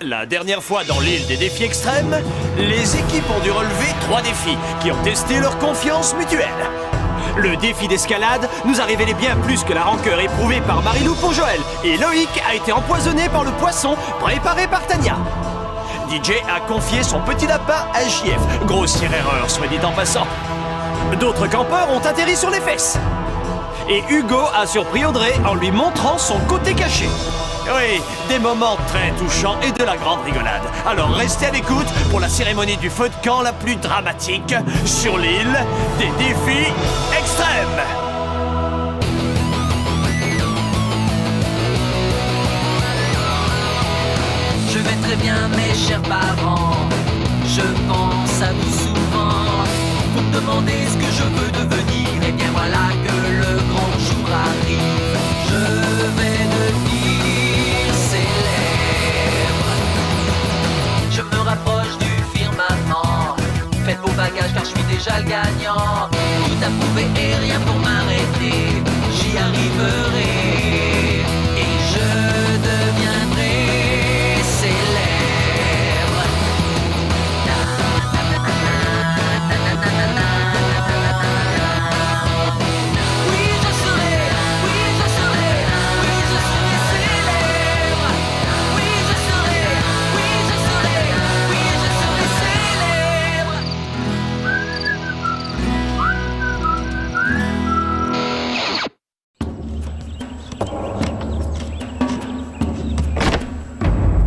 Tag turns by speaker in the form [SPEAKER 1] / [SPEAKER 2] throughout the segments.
[SPEAKER 1] La dernière fois dans l'île des défis extrêmes, les équipes ont dû relever 3 défis qui ont testé leur confiance mutuelle. Le défi d'escalade nous a révélé bien plus que la rancœur éprouvée par Marilou pour Joël, et Loïc a été empoisonné par le poisson préparé par Tania. DJ a confié son petit lapin à JF, grossière erreur soit dit en passant. D'autres campeurs ont atterri sur les fesses. Et Hugo a surpris Audrey en lui montrant son côté caché. Oui, des moments très touchants et de la grande rigolade. Alors restez à l'écoute pour la cérémonie du feu de camp la plus dramatique sur l'île des défis extrêmes.
[SPEAKER 2] Je vais très bien mes chers parents, je pense à vous souvent. Vous me demandez ce que je veux devenir, et bien voilà que le grand jour arrive. Je vais devenir célèbre. Je me rapproche du firmament. Faites vos bagages car je suis déjà le gagnant. Tout à prouver et rien pour m'arrêter. J'y arriverai et je deviendrai célèbre.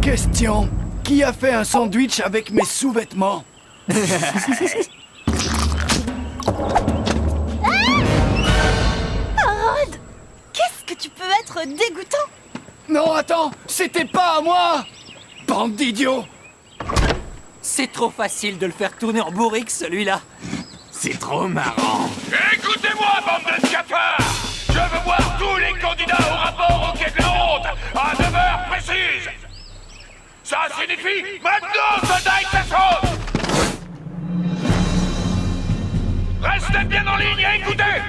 [SPEAKER 3] Question. Qui a fait un sandwich avec mes sous-vêtements?
[SPEAKER 4] Harold, qu'est-ce que tu peux être dégoûtant?
[SPEAKER 3] Non, attends, c'était pas à moi! Bande d'idiots!
[SPEAKER 5] C'est trop facile de le faire tourner en bourrique, celui-là. C'est trop marrant.
[SPEAKER 6] Écoutez-moi, bande de cafards! Je veux voir tous les candidats au rapport au quai de la honte à 9h précises! Ça signifie maintenant, soldats Exasos! Restez bien en ligne et écoutez!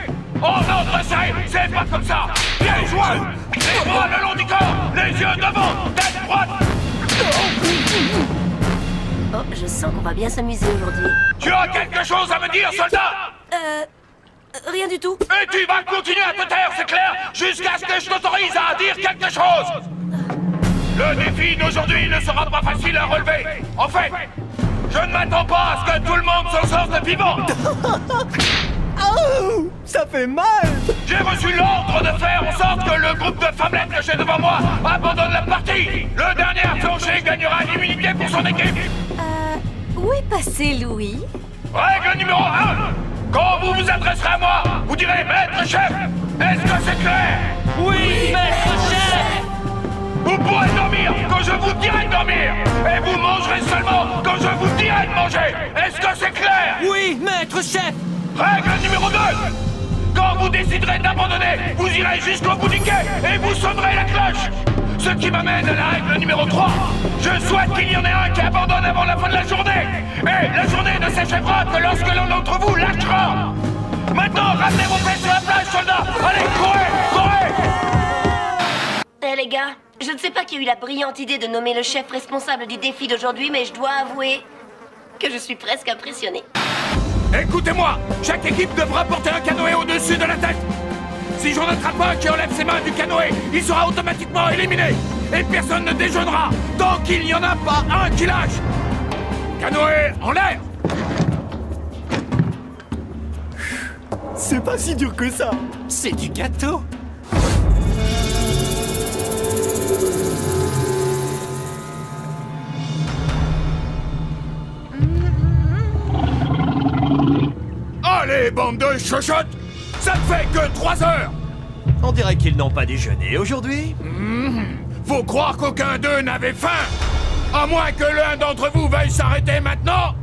[SPEAKER 6] En ordre serré, c'est pas comme ça! Bien joué! Les bras le long du corps, les yeux devant, tête droite!
[SPEAKER 4] Oh, je sens qu'on va bien s'amuser aujourd'hui.
[SPEAKER 6] Tu as quelque chose à me dire, soldat?
[SPEAKER 4] Rien du tout.
[SPEAKER 6] Et tu vas continuer à te taire, c'est clair, jusqu'à ce que je t'autorise à dire quelque chose! Le défi d'aujourd'hui ne sera pas facile à relever. En fait, je ne m'attends pas à ce que tout le monde s'en sorte vivant.
[SPEAKER 1] Oh, ça fait mal!
[SPEAKER 6] J'ai reçu l'ordre de faire en sorte que le groupe de femmelettes que j'ai devant moi abandonne la partie. Le dernier à flancher gagnera l'immunité pour son équipe.
[SPEAKER 4] Où est passé Louis?
[SPEAKER 6] Règle numéro 1. Quand vous vous adresserez à moi, vous direz maître chef. Est-ce que c'est clair?
[SPEAKER 5] Oui, maître chef!
[SPEAKER 6] Vous pourrez dormir quand je vous dirai de dormir. Et vous mangerez seulement quand je vous dirai de manger. Est-ce que c'est clair?
[SPEAKER 5] Oui, maître chef!
[SPEAKER 6] Règle numéro 2. Quand vous déciderez d'abandonner, vous irez jusqu'au bout du quai et vous sonnerez la cloche. Ce qui m'amène à la règle numéro 3. Je souhaite qu'il y en ait un qui abandonne avant la fin de la journée. Et la journée ne s'achèvera que lorsque l'un d'entre vous lâchera. Maintenant, ramenez vos fesses sur la plage, soldats. Allez, courez, courez.
[SPEAKER 4] Eh les gars, je ne sais pas qui a eu la brillante idée de nommer le chef responsable du défi d'aujourd'hui, mais je dois avouer que je suis presque impressionnée.
[SPEAKER 6] Écoutez-moi, chaque équipe devra porter un canoë au-dessus de la tête. Si j'en attrape un qui enlève ses mains du canoë, il sera automatiquement éliminé. Et personne ne déjeunera tant qu'il n'y en a pas un qui lâche. Canoë en l'air.
[SPEAKER 3] C'est pas si dur que ça!
[SPEAKER 5] C'est du gâteau!
[SPEAKER 6] Allez, bande de chochottes. Ça ne fait que 3 heures.
[SPEAKER 1] On dirait qu'ils n'ont pas déjeuné aujourd'hui.
[SPEAKER 6] Faut croire qu'aucun d'eux n'avait faim. À moins que l'un d'entre vous veuille s'arrêter maintenant.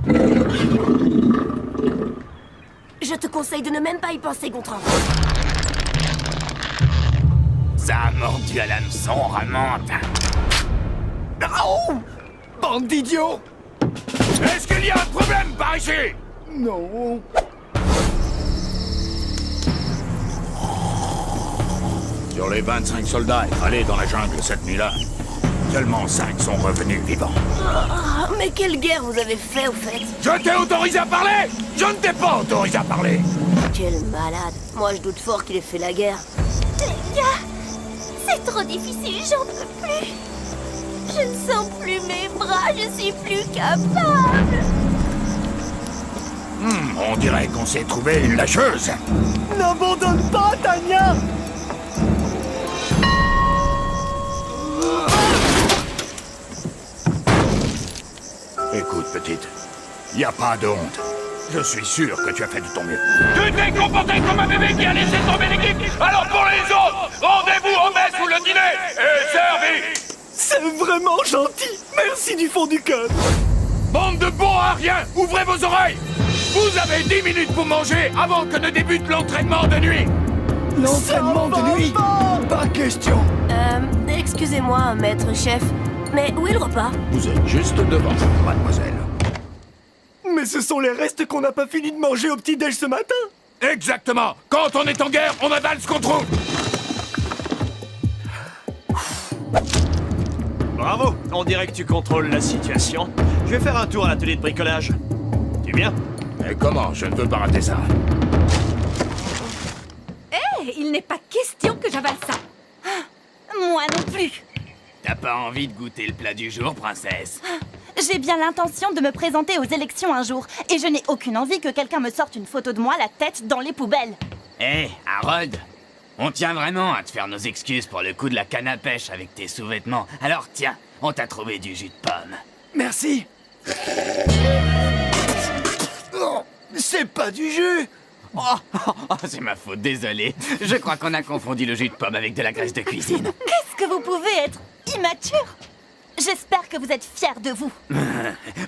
[SPEAKER 4] Je te conseille de ne même pas y penser, Gontran.
[SPEAKER 5] Ça a mordu à l'hameçon, remonte.
[SPEAKER 3] Oh! Bande d'idiots!
[SPEAKER 6] Est-ce qu'il y a un problème par ici?
[SPEAKER 3] Non.
[SPEAKER 6] Sur les 25 soldats étalés dans la jungle cette nuit-là, Seulement 5 sont revenus vivants.
[SPEAKER 4] Oh, mais quelle guerre vous avez fait, au fait?
[SPEAKER 6] Je t'ai autorisé à parler? Je ne t'ai pas autorisé à parler.
[SPEAKER 4] Quel malade. Moi, je doute fort qu'il ait fait la guerre.
[SPEAKER 7] Les gars, c'est trop difficile, j'en peux plus. Je ne sens plus mes bras, je suis plus capable.
[SPEAKER 6] On dirait qu'on s'est trouvé une lâcheuse.
[SPEAKER 3] N'abandonne pas, Tania!
[SPEAKER 6] Écoute, petite, y a pas de honte. Je suis sûr que tu as fait de ton mieux. Tu t'es comporté comme un bébé qui a laissé tomber l'équipe. Alors pour les autres, rendez-vous au mess ou le dîner est servi.
[SPEAKER 3] C'est vraiment gentil! Merci du fond du cœur!
[SPEAKER 6] Bande de bons à rien, ouvrez vos oreilles. Vous avez 10 minutes pour manger avant que ne débute l'entraînement de nuit.
[SPEAKER 3] L'entraînement de nuit? Pas question!
[SPEAKER 4] Excusez-moi, maître chef, mais où est le repas?
[SPEAKER 6] Vous êtes juste devant, mademoiselle.
[SPEAKER 3] Mais ce sont les restes qu'on n'a pas fini de manger au petit-déj ce matin!
[SPEAKER 6] Exactement. Quand on est en guerre, on avale ce qu'on trouve.
[SPEAKER 1] Bravo, on dirait que tu contrôles la situation. Je vais faire un tour à l'atelier de bricolage. Tu viens?
[SPEAKER 6] Et comment? Je ne veux pas rater ça.
[SPEAKER 7] Il n'est pas question que j'avale ça. Moi non plus.
[SPEAKER 5] T'as pas envie de goûter le plat du jour, princesse?
[SPEAKER 7] J'ai bien l'intention de me présenter aux élections un jour, et je n'ai aucune envie que quelqu'un me sorte une photo de moi la tête dans les poubelles.
[SPEAKER 5] Hé, Harold, on tient vraiment à te faire nos excuses pour le coup de la canne à pêche avec tes sous-vêtements. Alors tiens, on t'a trouvé du jus de pomme.
[SPEAKER 3] Merci! Non, c'est pas du jus!
[SPEAKER 5] Oh, c'est ma faute, désolé. Je crois qu'on a confondu le jus de pomme avec de la graisse de cuisine.
[SPEAKER 7] Qu'est-ce que vous pouvez être immature? J'espère que vous êtes fiers de vous.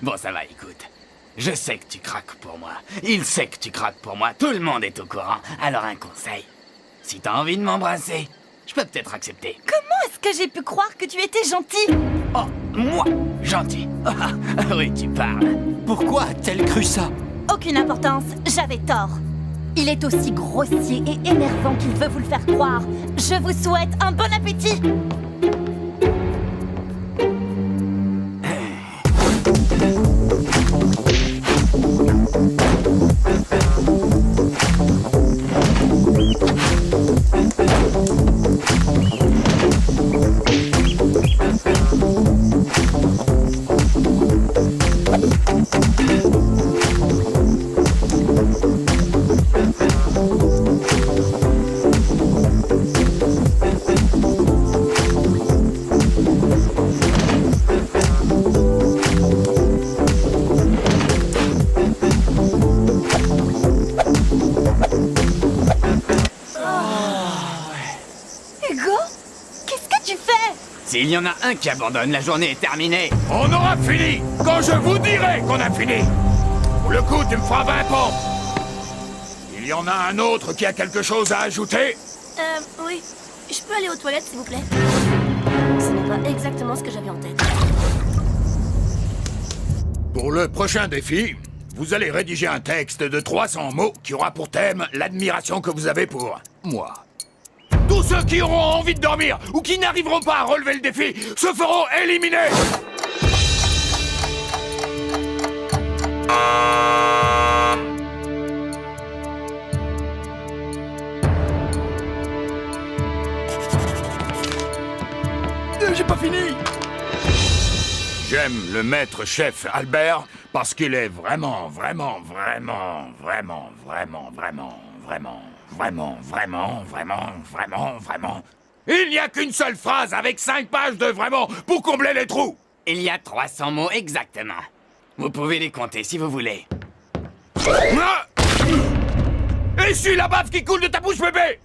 [SPEAKER 5] Bon, ça va, écoute. Je sais que tu craques pour moi. Il sait que tu craques pour moi. Tout le monde est au courant. Alors un conseil. Si t'as envie de m'embrasser, je peux peut-être accepter.
[SPEAKER 7] Comment est-ce que j'ai pu croire que tu étais gentil?
[SPEAKER 5] Oh, moi, gentil. Oui, tu parles.
[SPEAKER 1] Pourquoi a-t-elle cru ça?
[SPEAKER 7] Aucune importance, j'avais tort. Il est aussi grossier et énervant qu'il veut vous le faire croire. Je vous souhaite un bon appétit. Hugo, qu'est-ce que tu fais?
[SPEAKER 5] S'il y en a un qui abandonne, la journée est terminée.
[SPEAKER 6] On aura fini quand je vous dirai qu'on a fini. Pour le coup, tu me feras 20 pompes. Il y en a un autre qui a quelque chose à ajouter?
[SPEAKER 4] Oui. Je peux aller aux toilettes, s'il vous plaît? Ce n'est pas exactement ce que j'avais en tête.
[SPEAKER 6] Pour le prochain défi, vous allez rédiger un texte de 300 mots qui aura pour thème l'admiration que vous avez pour moi. Tous ceux qui auront envie de dormir ou qui n'arriveront pas à relever le défi se feront éliminer.
[SPEAKER 3] J'ai pas fini!
[SPEAKER 6] J'aime le maître chef Albert parce qu'il est vraiment. Il n'y a qu'une seule phrase avec 5 pages de vraiment pour combler les trous.
[SPEAKER 5] Il y a 300 mots exactement. Vous pouvez les compter si vous voulez.
[SPEAKER 6] Ah! Essuie la bave qui coule de ta bouche, bébé!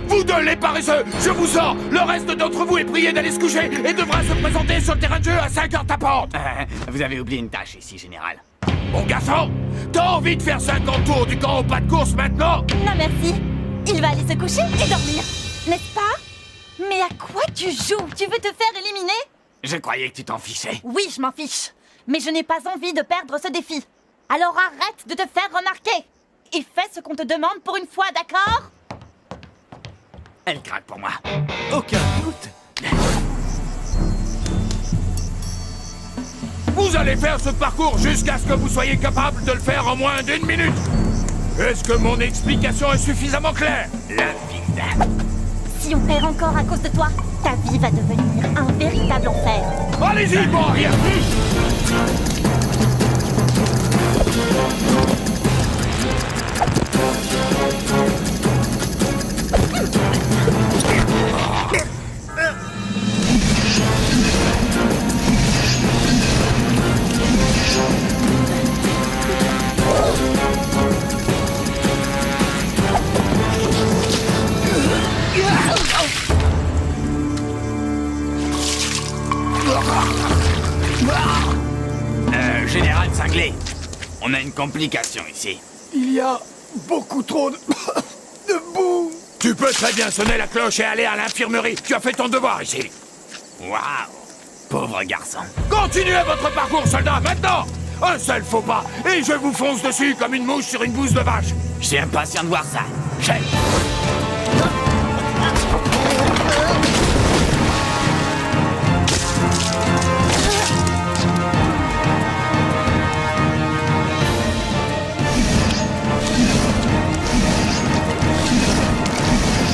[SPEAKER 6] Vous deux, les paresseux, je vous sors! Le reste d'entre vous est prié d'aller se coucher et devra se présenter sur le terrain de jeu à 5h tapantes!
[SPEAKER 5] Vous avez oublié une tâche ici, général.
[SPEAKER 6] Bon garçon, t'as envie de faire 50 tours du camp au pas de course maintenant?
[SPEAKER 7] Non merci. Il va aller se coucher et dormir, n'est-ce pas? Mais à quoi tu joues? Tu veux te faire éliminer?
[SPEAKER 5] Je croyais que tu t'en fichais.
[SPEAKER 7] Oui, je m'en fiche. Mais je n'ai pas envie de perdre ce défi. Alors arrête de te faire remarquer. Et fais ce qu'on te demande pour une fois, d'accord?
[SPEAKER 5] Elle craque pour moi.
[SPEAKER 1] Aucun doute.
[SPEAKER 6] Vous allez faire ce parcours jusqu'à ce que vous soyez capable de le faire en moins d'1 minute. Est-ce que mon explication est suffisamment claire?
[SPEAKER 5] Limpide.
[SPEAKER 7] Si on perd encore à cause de toi, ta vie va devenir un véritable enfer.
[SPEAKER 6] Allez-y, bon rien.
[SPEAKER 5] Général Cinglé, on a une complication ici.
[SPEAKER 3] Il y a beaucoup trop de... de boue.
[SPEAKER 6] Tu peux très bien sonner la cloche et aller à l'infirmerie. Tu as fait ton devoir ici.
[SPEAKER 5] Waouh, pauvre garçon.
[SPEAKER 6] Continuez votre parcours, soldat, maintenant. Un seul faux pas, et je vous fonce dessus comme une mouche sur une bouse de vache.
[SPEAKER 5] Je suis impatient de voir ça. Chef.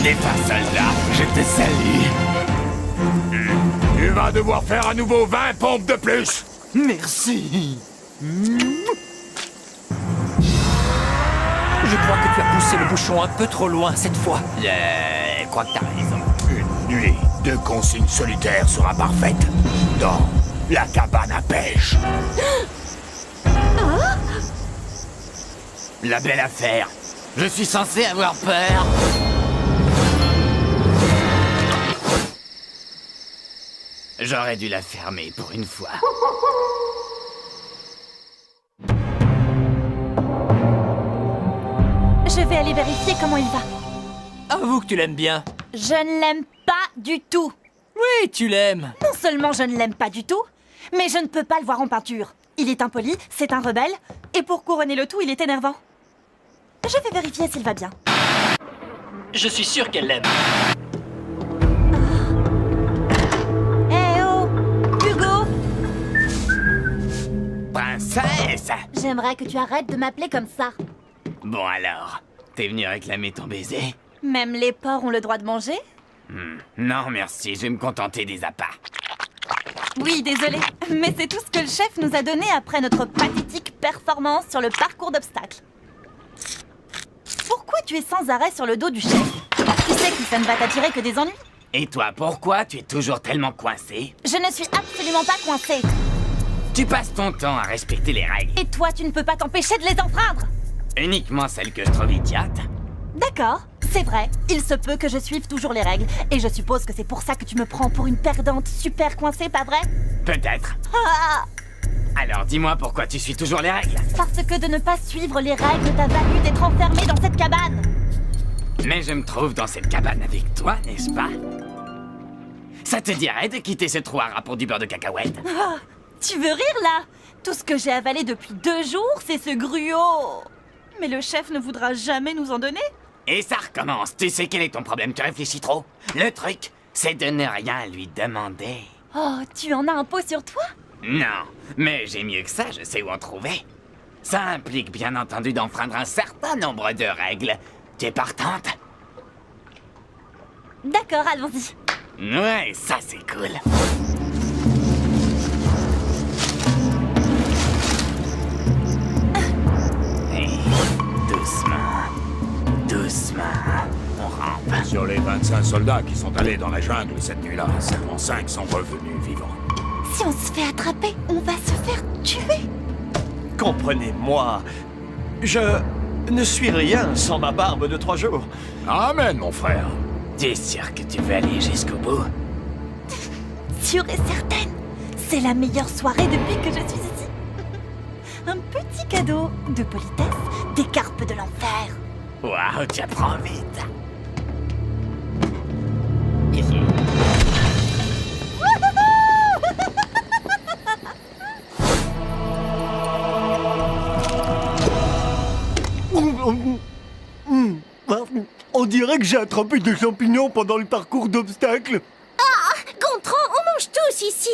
[SPEAKER 5] Les pas soldats, je te salue.
[SPEAKER 6] Tu vas devoir faire à nouveau 20 pompes de plus.
[SPEAKER 1] Merci. Je crois que tu as poussé le bouchon un peu trop loin cette fois.
[SPEAKER 5] Je crois que t'as raison.
[SPEAKER 6] Une nuit de consigne solitaire sera parfaite. Dans la cabane à pêche.
[SPEAKER 5] La belle affaire. Je suis censé avoir peur. J'aurais dû la fermer pour une fois.
[SPEAKER 7] Je vais aller vérifier comment il va.
[SPEAKER 1] Avoue que tu l'aimes bien.
[SPEAKER 7] Je ne l'aime pas du tout.
[SPEAKER 1] Oui, tu l'aimes.
[SPEAKER 7] Non seulement je ne l'aime pas du tout, mais je ne peux pas le voir en peinture. Il est impoli, c'est un rebelle, et pour couronner le tout, il est énervant. Je vais vérifier s'il va bien.
[SPEAKER 1] Je suis sûr qu'elle l'aime.
[SPEAKER 7] Eh oh, Hugo!
[SPEAKER 5] Princesse!
[SPEAKER 7] J'aimerais que tu arrêtes de m'appeler comme ça.
[SPEAKER 5] Bon alors, t'es venu réclamer ton baiser?
[SPEAKER 7] Même les porcs ont le droit de manger?
[SPEAKER 5] Non merci, je vais me contenter des appâts.
[SPEAKER 7] Oui, désolé, mais c'est tout ce que le chef nous a donné après notre pathétique performance sur le parcours d'obstacles. Pourquoi tu es sans arrêt sur le dos du chef? Tu sais que ça ne va t'attirer que des ennuis.
[SPEAKER 5] Et toi, pourquoi tu es toujours tellement coincé?
[SPEAKER 7] Je ne suis absolument pas coincée.
[SPEAKER 5] Tu passes ton temps à respecter les règles.
[SPEAKER 7] Et toi, tu ne peux pas t'empêcher de les enfreindre.
[SPEAKER 5] Uniquement celles que je trouve idiotes.
[SPEAKER 7] D'accord, c'est vrai. Il se peut que je suive toujours les règles. Et je suppose que c'est pour ça que tu me prends pour une perdante super coincée, pas vrai?
[SPEAKER 5] Peut-être.
[SPEAKER 7] Ah!
[SPEAKER 5] Alors dis-moi pourquoi tu suis toujours les règles.
[SPEAKER 7] Parce que de ne pas suivre les règles t'a valu d'être enfermé dans cette cabane.
[SPEAKER 5] Mais je me trouve dans cette cabane avec toi, n'est-ce pas? Ça te dirait de quitter ce trou à rats pour du beurre de cacahuète?
[SPEAKER 7] Ah, tu veux rire là? Tout ce que j'ai avalé depuis 2 jours, c'est ce gruau. Mais le chef ne voudra jamais nous en donner?
[SPEAKER 5] Et ça recommence. Tu sais quel est ton problème? Tu réfléchis trop. Le truc, c'est de ne rien lui demander.
[SPEAKER 7] Oh, tu en as un pot sur toi?
[SPEAKER 5] Non, mais j'ai mieux que ça, je sais où en trouver. Ça implique bien entendu d'enfreindre un certain nombre de règles. Tu es partante?
[SPEAKER 7] D'accord, allons-y.
[SPEAKER 5] Ouais, ça c'est cool. Hey, doucement, doucement, on rampe.
[SPEAKER 6] Sur les 25 soldats qui sont allés dans la jungle cette nuit-là, seulement 5 sont revenus vivants.
[SPEAKER 7] Si on se fait attraper, on va se faire tuer.
[SPEAKER 1] Comprenez-moi. Je ne suis rien sans ma barbe de 3 jours.
[SPEAKER 6] Amen, mon frère.
[SPEAKER 5] T'es sûr que tu veux aller jusqu'au bout?
[SPEAKER 7] Sûre et certaine, c'est la meilleure soirée depuis que je suis ici. Un petit cadeau de politesse des carpes de l'enfer.
[SPEAKER 5] Waouh, tu apprends vite.
[SPEAKER 3] On dirait que j'ai attrapé des champignons pendant le parcours d'obstacles.
[SPEAKER 7] Gontran, on mange tous ici.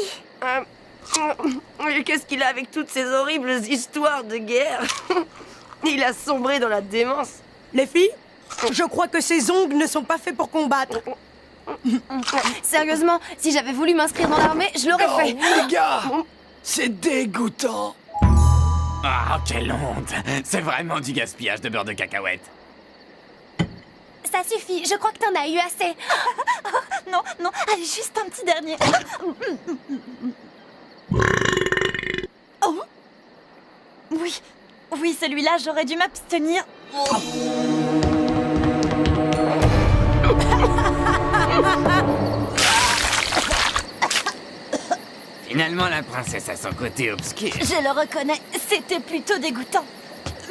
[SPEAKER 8] Et qu'est-ce qu'il a avec toutes ces horribles histoires de guerre? Il a sombré dans la démence.
[SPEAKER 9] Les filles, je crois que ces ongles ne sont pas faits pour combattre.
[SPEAKER 10] Sérieusement, si j'avais voulu m'inscrire dans l'armée, je l'aurais
[SPEAKER 3] Oh,
[SPEAKER 10] fait.
[SPEAKER 3] les gars, c'est dégoûtant.
[SPEAKER 5] Ah, quelle honte! C'est vraiment du gaspillage de beurre de cacahuète.
[SPEAKER 10] Ça suffit, je crois que t'en as eu assez.
[SPEAKER 7] Non, non, allez, juste un petit dernier. Oh. Oui, oui, celui-là, j'aurais dû m'abstenir.
[SPEAKER 5] Finalement, la princesse a son côté obscur.
[SPEAKER 7] Je le reconnais, c'était plutôt dégoûtant.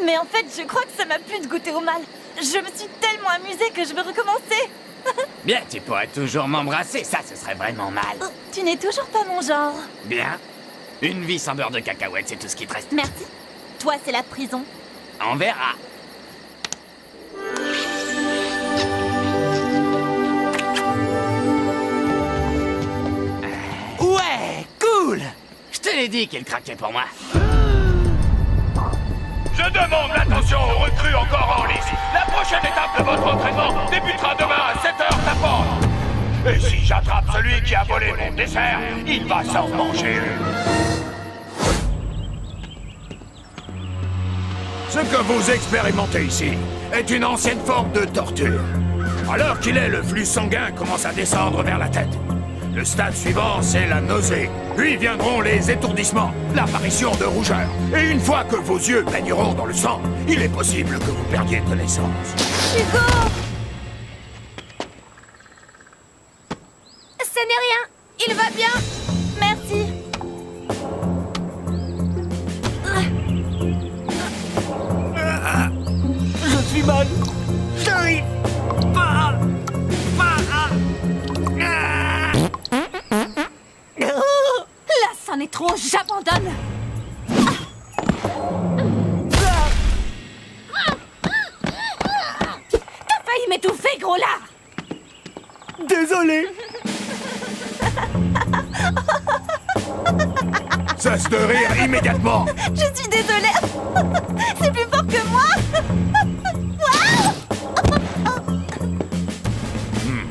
[SPEAKER 7] Mais en fait, je crois que ça m'a plu de goûter au mal. Je me suis tellement amusée que je veux recommencer.
[SPEAKER 5] Bien, tu pourrais toujours m'embrasser, ça, ce serait vraiment mal.
[SPEAKER 7] Tu n'es toujours pas mon genre.
[SPEAKER 5] Bien. Une vie sans beurre de cacahuète, c'est tout ce qui te reste.
[SPEAKER 7] Merci. Toi, c'est la prison.
[SPEAKER 5] On verra. Ouais, cool! Je te l'ai dit qu'il craquait pour moi.
[SPEAKER 6] Je demande l'attention aux recrues encore en lice. La prochaine étape de votre entraînement débutera demain à 7h tapant. Et si j'attrape celui qui a volé mon dessert, il va s'en manger une. Ce que vous expérimentez ici est une ancienne forme de torture. Alors qu'il est, le flux sanguin commence à descendre vers la tête. Le stade suivant, c'est la nausée. Puis viendront les étourdissements, l'apparition de rougeur. Et une fois que vos yeux baigneront dans le sang, il est possible que vous perdiez connaissance.
[SPEAKER 10] Hugo! Ce n'est rien, il va bien.
[SPEAKER 7] Merci.
[SPEAKER 1] Je suis mal. J'arrive pas.
[SPEAKER 7] Là, c'en est trop, j'abandonne. T'as failli m'étouffer, gros lard.
[SPEAKER 3] Désolé.
[SPEAKER 6] Cesse de rire immédiatement.
[SPEAKER 7] Je suis désolée. C'est plus fort que moi.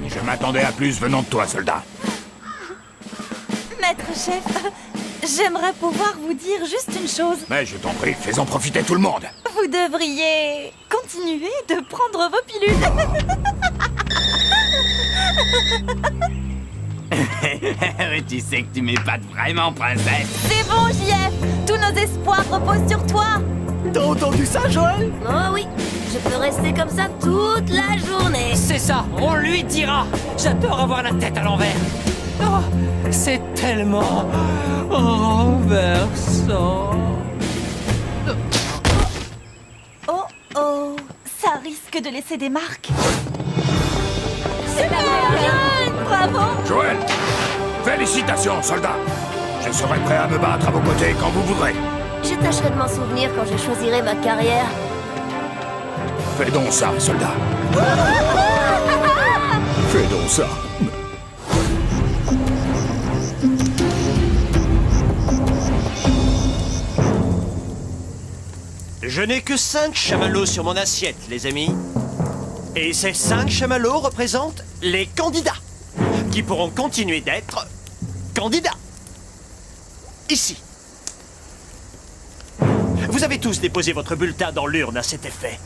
[SPEAKER 6] Je m'attendais à plus venant de toi, soldat.
[SPEAKER 7] Maître chef, j'aimerais pouvoir vous dire juste une chose.
[SPEAKER 6] Mais je t'en prie, fais-en profiter tout le monde.
[SPEAKER 7] Vous devriez continuer de prendre vos pilules.
[SPEAKER 5] Tu sais que tu m'épates vraiment, princesse.
[SPEAKER 7] C'est bon, JF. Tous nos espoirs reposent sur toi.
[SPEAKER 1] T'as entendu ça, Joël?
[SPEAKER 4] Oh oui, je peux rester comme ça toute la journée.
[SPEAKER 1] C'est ça, on lui dira. J'adore avoir la tête à l'envers. Oh, c'est tellement renversant.
[SPEAKER 7] Oh oh, ça risque de laisser des marques.
[SPEAKER 10] Super!
[SPEAKER 7] Bravo.
[SPEAKER 6] Joël, félicitations, soldat. Je serai prêt à me battre à vos côtés quand vous voudrez.
[SPEAKER 4] Je tâcherai de m'en souvenir quand je choisirai ma carrière.
[SPEAKER 6] Fais donc ça, soldat. Fais donc ça.
[SPEAKER 1] Je n'ai que 5 chamallows sur mon assiette, les amis. Et ces 5 chamallows représentent les candidats, qui pourront continuer d'être candidats. Ici. Vous avez tous déposé votre bulletin dans l'urne à cet effet.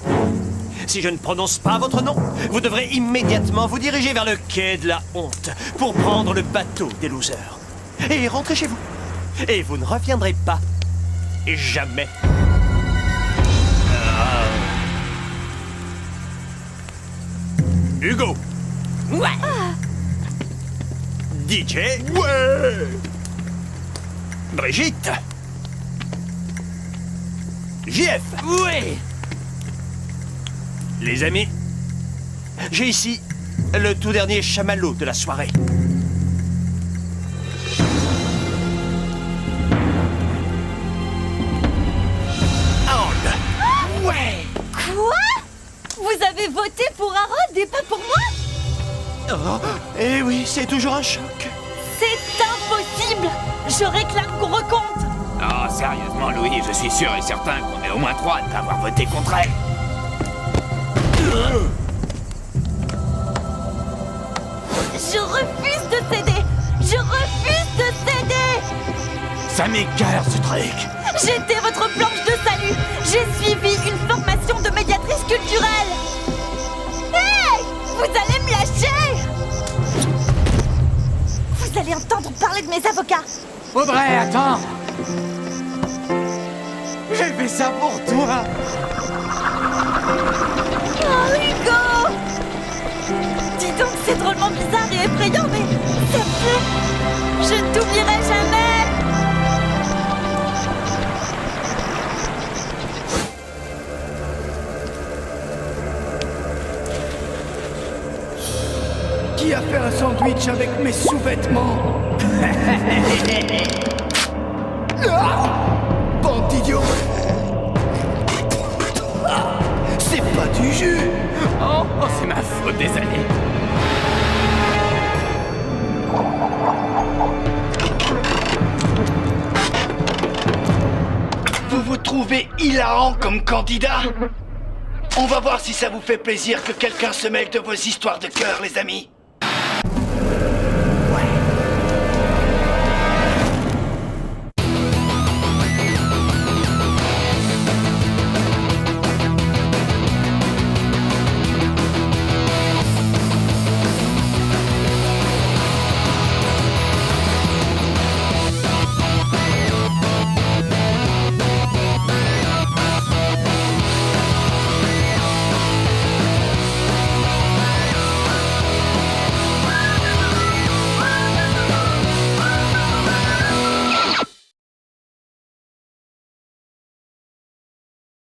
[SPEAKER 1] Si je ne prononce pas votre nom, vous devrez immédiatement vous diriger vers le quai de la honte pour prendre le bateau des losers. Et rentrer chez vous. Et vous ne reviendrez pas. Et jamais.
[SPEAKER 6] Hugo.
[SPEAKER 1] Ouais. DJ.
[SPEAKER 6] Ouais.
[SPEAKER 1] Brigitte. JF. Oui. Les amis, j'ai ici le tout dernier chamallow de la soirée. Harold. Ouais.
[SPEAKER 7] Quoi? Vous avez voté pour Harold et pas pour moi?
[SPEAKER 1] Oh, eh oui, c'est toujours un choc.
[SPEAKER 7] C'est impossible. Je réclame gros
[SPEAKER 5] sérieusement, Louis, je suis sûr et certain qu'on est au moins 3 à ne pas avoir voté contre elle.
[SPEAKER 7] Je refuse de céder. Je refuse de céder.
[SPEAKER 1] Ça m'écœure, ce truc.
[SPEAKER 7] J'étais votre planche de salut. J'ai suivi une formation de médiatrice culturelle. Hey! Vous allez me lâcher! Vous allez entendre parler de mes avocats.
[SPEAKER 5] Audrey, attends! J'ai fait ça pour toi!
[SPEAKER 7] Oh, Hugo! Dis donc, c'est drôlement bizarre et effrayant, mais c'est vrai. Je ne t'oublierai jamais.
[SPEAKER 3] Qui a fait un sandwich avec mes sous-vêtements? Ah, bande d'idiots! Ah, c'est pas du jus!
[SPEAKER 5] Oh, c'est ma faute, désolé.
[SPEAKER 3] Vous vous trouvez hilarant comme candidat? On va voir si ça vous fait plaisir que quelqu'un se mêle de vos histoires de cœur, les amis.